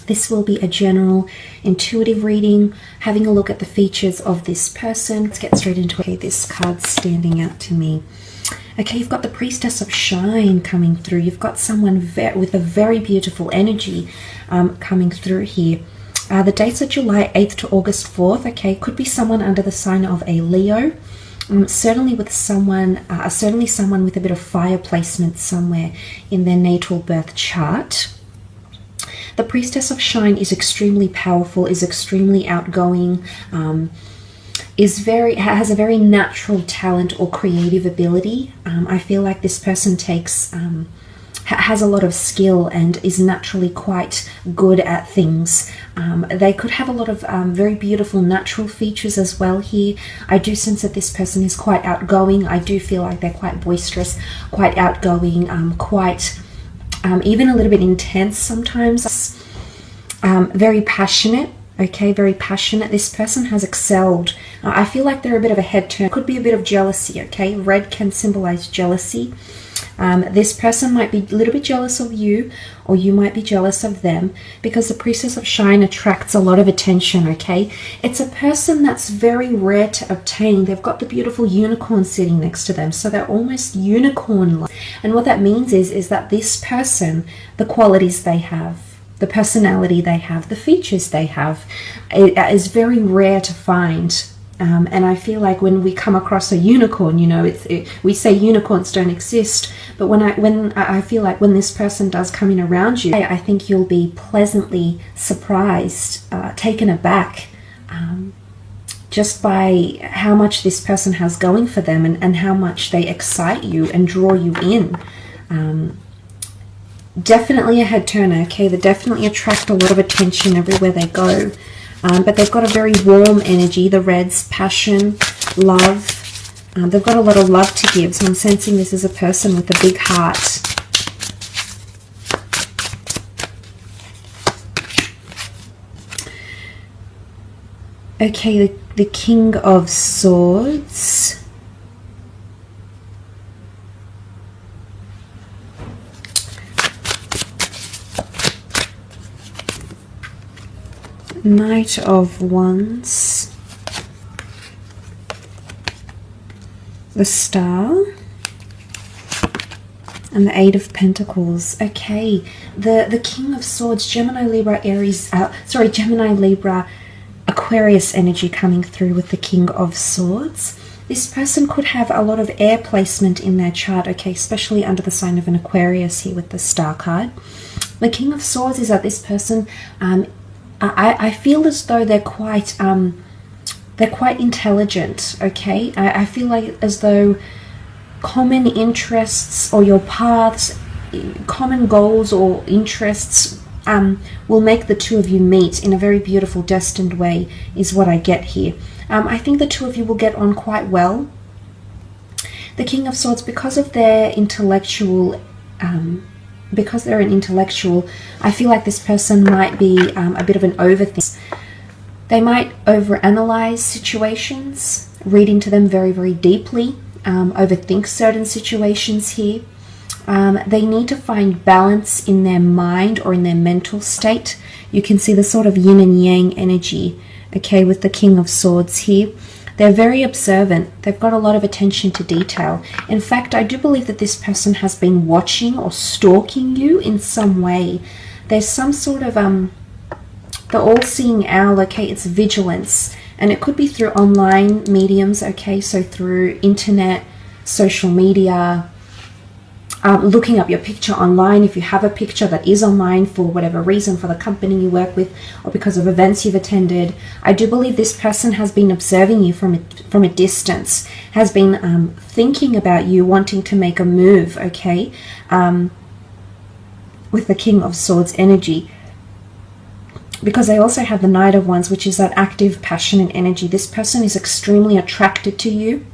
This will be a general intuitive reading, having a look at the features of this person. Let's get straight into it. Okay, this card's standing out to me. Okay, you've got the Priestess of Shine coming through. You've got someone with a very beautiful energy coming through here. The dates are July 8th to August 4th. Okay, could be someone under the sign of a Leo. Certainly with someone with a bit of fire placement somewhere in their natal birth chart. The Priestess of Shine is extremely powerful, is extremely outgoing, has a very natural talent or creative ability. I feel like this person has a lot of skill and is naturally quite good at things. They could have a lot of very beautiful natural features as well here. I do sense that this person is quite outgoing. I do feel like they're quite boisterous, quite outgoing, quite even a little bit intense sometimes. Very passionate. Okay, very passionate. This person has excelled. I feel like they're a bit of a head turn. Could be a bit of jealousy, okay? Red can symbolize jealousy. This person might be a little bit jealous of you, or you might be jealous of them, because the Priestess of Shine attracts a lot of attention, okay? It's a person that's very rare to obtain. They've got the beautiful unicorn sitting next to them, so they're almost unicorn-like. And what that means is that this person, the qualities they have, the personality they have, the features they have, it is very rare to find. And I feel like when we come across a unicorn, you know, we say unicorns don't exist, but when I feel like when this person does come in around you, I think you'll be pleasantly surprised, taken aback, just by how much this person has going for them and how much they excite you and draw you in. Definitely a head turner, okay? They definitely attract a lot of attention everywhere they go. But they've got a very warm energy, the Reds, passion, love. They've got a lot of love to give, so I'm sensing this is a person with a big heart. Okay, the King of Swords. Knight of Wands, the Star, and the Eight of Pentacles. Okay, the King of Swords, Gemini, Libra, Gemini, Libra, Aquarius energy coming through with the King of Swords. This person could have a lot of air placement in their chart, okay, especially under the sign of an Aquarius here with the Star card. The King of Swords is that this person, I feel as though they're quite intelligent, okay? I feel like as though common interests or your paths, common goals or interests will make the two of you meet in a very beautiful, destined way, is what I get here. I think the two of you will get on quite well. The King of Swords, because of their intellectual because they're an intellectual, I feel like this person might be a bit of an overthinker. They might overanalyze situations, read into them very, very deeply, overthink certain situations here. They need to find balance in their mind or in their mental state. You can see the sort of yin and yang energy, okay, with the King of Swords here. They're very observant. They've got a lot of attention to detail. In fact, I do believe that this person has been watching or stalking you in some way. There's some sort of, the all-seeing owl, okay, it's vigilance. And it could be through online mediums, okay, so through internet, social media, looking up your picture online if you have a picture that is online for whatever reason, for the company you work with or because of events you've attended. I do believe this person has been observing you from a distance, has been thinking about you, wanting to make a move, okay, with the King of Swords energy. Because they also have the Knight of Wands, which is that active, passionate energy. This person is extremely attracted to you.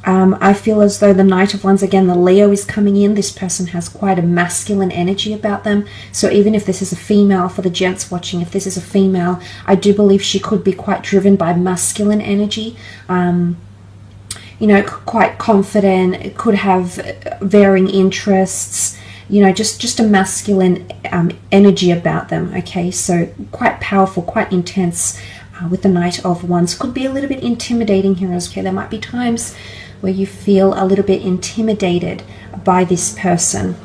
I feel as though the Knight of Wands, again, the Leo is coming in. This person has quite a masculine energy about them. So even if this is a female, for the gents watching, if this is a female, I do believe she could be quite driven by masculine energy. You know, quite confident, could have varying interests, you know, just a masculine energy about them. Okay, so quite powerful, quite intense with the Knight of Wands. Could be a little bit intimidating here. Okay, there might be times where you feel a little bit intimidated by this person.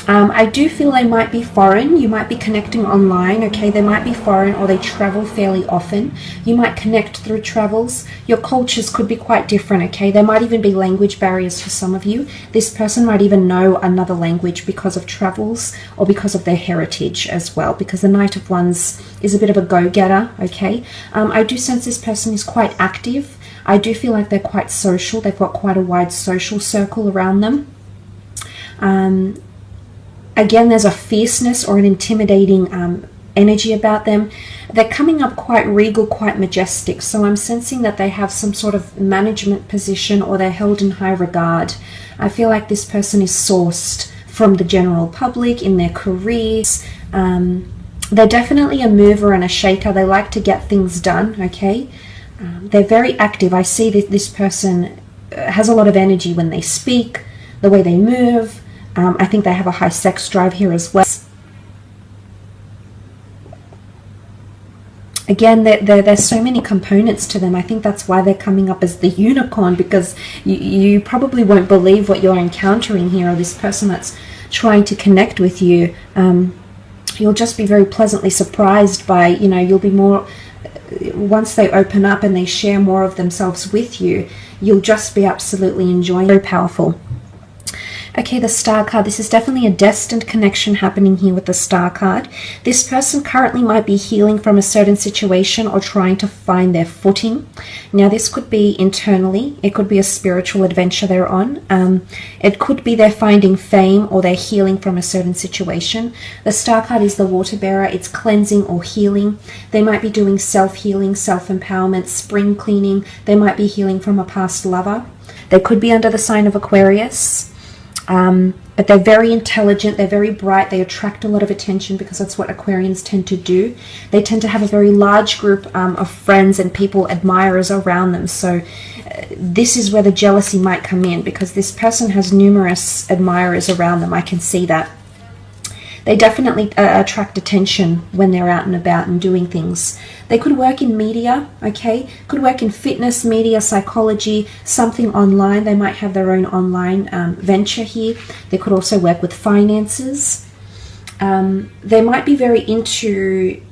I do feel they might be foreign. You might be connecting online, okay? They might be foreign, or they travel fairly often. You might connect through travels. Your cultures could be quite different, okay? There might even be language barriers for some of you. This person might even know another language because of travels or because of their heritage as well, because the Knight of Wands is a bit of a go-getter, okay? I do sense this person is quite active. I do feel like they're quite social. They've got quite a wide social circle around them. Again, there's a fierceness or an intimidating energy about them. They're coming up quite regal, quite majestic. So I'm sensing that they have some sort of management position, or they're held in high regard. I feel like this person is sourced from the general public in their careers. They're definitely a mover and a shaker. They like to get things done, okay? They're very active. I see that this person has a lot of energy when they speak, the way they move. I think they have a high sex drive here as well. Again, there's so many components to them. I think that's why they're coming up as the unicorn, because you probably won't believe what you're encountering here, or this person that's trying to connect with you. You'll just be very pleasantly surprised by, you know, you'll be more, once they open up and they share more of themselves with you, you'll just be absolutely enjoying. Very powerful. Okay, the Star card. This is definitely a destined connection happening here with the Star card. This person currently might be healing from a certain situation or trying to find their footing. Now, this could be internally. It could be a spiritual adventure they're on. It could be they're finding fame, or they're healing from a certain situation. The Star card is the water bearer. It's cleansing or healing. They might be doing self-healing, self-empowerment, spring cleaning. They might be healing from a past lover. They could be under the sign of Aquarius. But they're very intelligent, they're very bright, they attract a lot of attention because that's what Aquarians tend to do. They tend to have a very large group of friends and people, admirers around them. So this is where the jealousy might come in, because this person has numerous admirers around them. I can see that. They definitely attract attention when they're out and about and doing things. They could work in media, okay? Could work in fitness, media, psychology, something online. They might have their own online venture here. They could also work with finances. They might be very into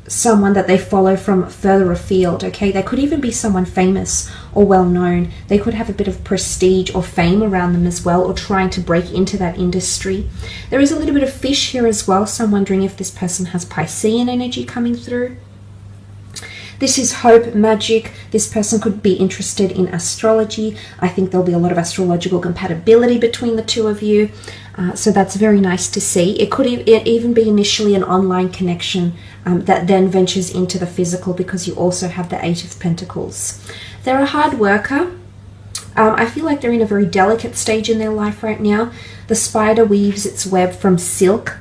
someone that they follow from further afield, okay? They could even be someone famous or well known. They could have a bit of prestige or fame around them as well, or trying to break into that industry. There is a little bit of fish here as well, so I'm wondering if this person has Piscean energy coming through. This is hope, magic. This person could be interested in astrology. I think there'll be a lot of astrological compatibility between the two of you. So that's very nice to see. It could even be initially an online connection that then ventures into the physical, because you also have the Eight of Pentacles. They're a hard worker. I feel like they're in a very delicate stage in their life right now. The spider weaves its web from silk.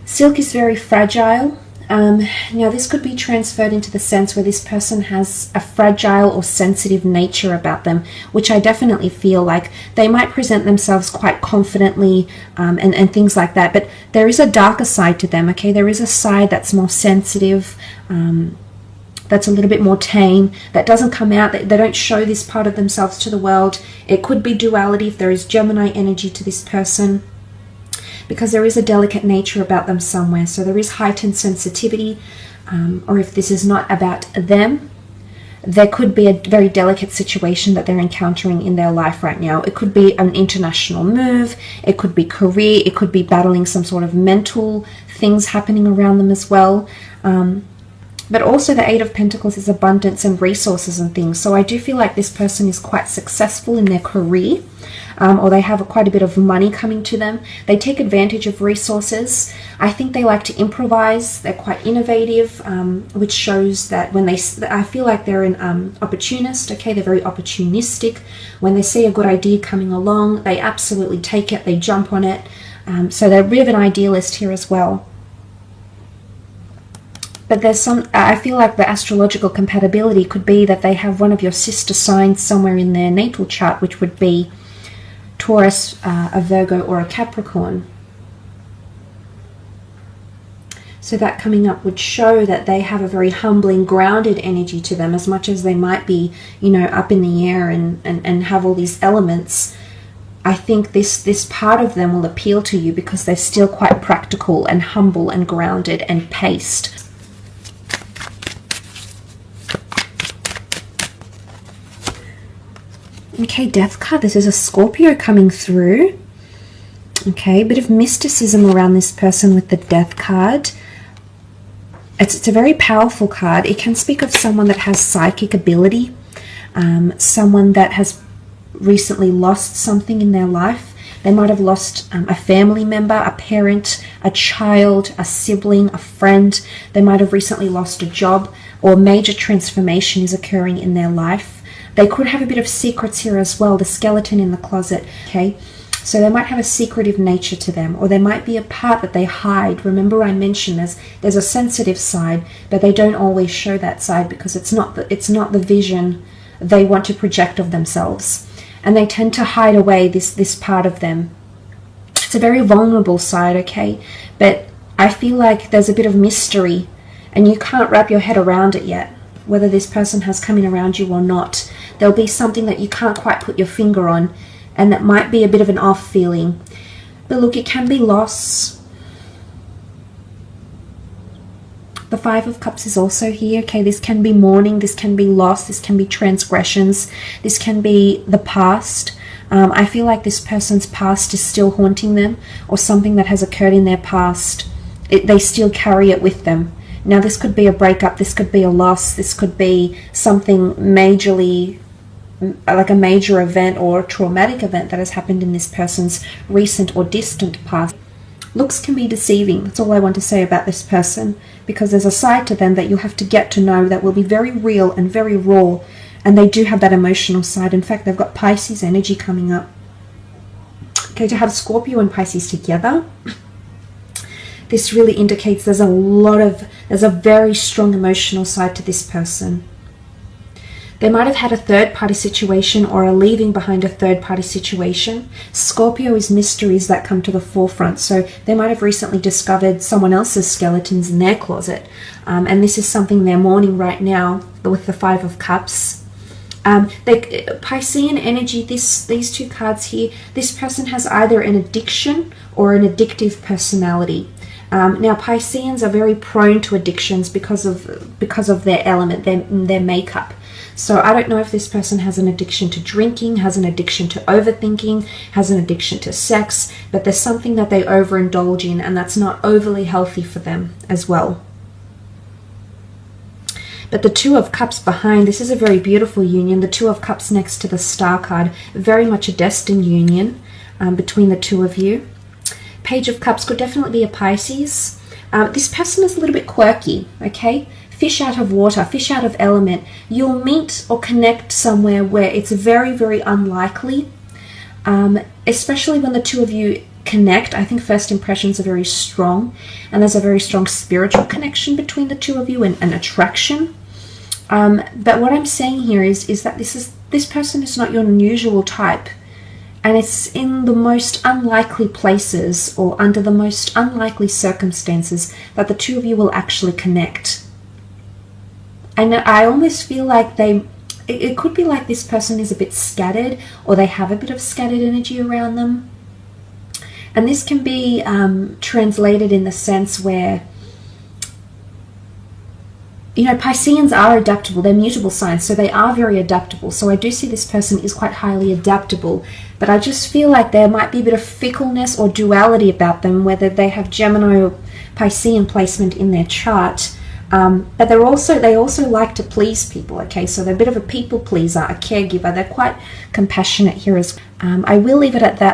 Silk is very fragile. Now this could be transferred into the sense where this person has a fragile or sensitive nature about them, which I definitely feel like they might present themselves quite confidently and things like that, but there is a darker side to them, okay? There is a side that's more sensitive, that's a little bit more tame, that doesn't come out, they don't show this part of themselves to the world. It could be duality if there is Gemini energy to this person, because there is a delicate nature about them somewhere. So there is heightened sensitivity, or if this is not about them, there could be a very delicate situation that they're encountering in their life right now. It could be an international move, it could be career, it could be battling some sort of mental things happening around them as well. But also the Eight of Pentacles is abundance and resources and things. So I do feel like this person is quite successful in their career, or they have quite a bit of money coming to them. They take advantage of resources. I think they like to improvise. They're quite innovative, which shows that when I feel like they're an opportunist, okay? They're very opportunistic. When they see a good idea coming along, they absolutely take it, they jump on it. So they're a bit of an idealist here as well. But there's some, I feel like the astrological compatibility could be that they have one of your sister signs somewhere in their natal chart, which would be Taurus, a Virgo, or a Capricorn. So that coming up would show that they have a very humbling, grounded energy to them, as much as they might be, you know, up in the air and have all these elements. I think this part of them will appeal to you because they're still quite practical and humble and grounded and paced. Okay, Death card. This is a Scorpio coming through. Okay, a bit of mysticism around this person with the Death card. It's a very powerful card. It can speak of someone that has psychic ability, someone that has recently lost something in their life. They might have lost a family member, a parent, a child, a sibling, a friend. They might have recently lost a job, or a major transformation is occurring in their life. They could have a bit of secrets here as well, the skeleton in the closet, okay? So they might have a secretive nature to them, or there might be a part that they hide. Remember I mentioned there's a sensitive side, but they don't always show that side because it's not the vision they want to project of themselves. And they tend to hide away this part of them. It's a very vulnerable side, okay? But I feel like there's a bit of mystery and you can't wrap your head around it yet, whether this person has come in around you or not. There'll be something that you can't quite put your finger on, and that might be a bit of an off feeling. But look, it can be loss. The Five of Cups is also here. Okay, this can be mourning, this can be loss, this can be transgressions, this can be the past. I feel like this person's past is still haunting them, or something that has occurred in their past. They still carry it with them. Now this could be a breakup, this could be a loss, this could be something majorly, like a major event or a traumatic event that has happened in this person's recent or distant past. Looks can be deceiving. That's all I want to say about this person, because there's a side to them that you'll have to get to know that will be very real and very raw, and they do have that emotional side. In fact, they've got Pisces energy coming up. Okay, to have Scorpio and Pisces together, this really indicates there's a very strong emotional side to this person. They might have had a third-party situation or are leaving behind a third-party situation. Scorpio is mysteries that come to the forefront. So they might have recently discovered someone else's skeletons in their closet. And this is something they're mourning right now with the Five of Cups. Piscean energy, these two cards here, this person has either an addiction or an addictive personality. Now Pisceans are very prone to addictions because of their element, their makeup. So I don't know if this person has an addiction to drinking, has an addiction to overthinking, has an addiction to sex, but there's something that they overindulge in, and that's not overly healthy for them as well. But the Two of Cups behind, this is a very beautiful union. The Two of Cups next to the Star card, very much a destined union between the two of you. Page of Cups could definitely be a Pisces. This person is a little bit quirky, okay? Fish out of water, fish out of element. You'll meet or connect somewhere where it's very, very unlikely, especially when the two of you connect. I think first impressions are very strong, and there's a very strong spiritual connection between the two of you and attraction. But what I'm saying here is that this person is not your usual type, and it's in the most unlikely places or under the most unlikely circumstances that the two of you will actually connect. And I almost feel like it could be like this person is a bit scattered, or they have a bit of scattered energy around them. And this can be translated in the sense where, you know, Pisceans are adaptable. They're mutable signs, so they are very adaptable. So I do see this person is quite highly adaptable. But I just feel like there might be a bit of fickleness or duality about them, whether they have Gemini or Piscean placement in their chart. But they also like to please people, okay? So they're a bit of a people pleaser, a caregiver. They're quite compassionate here as well. I will leave it at that.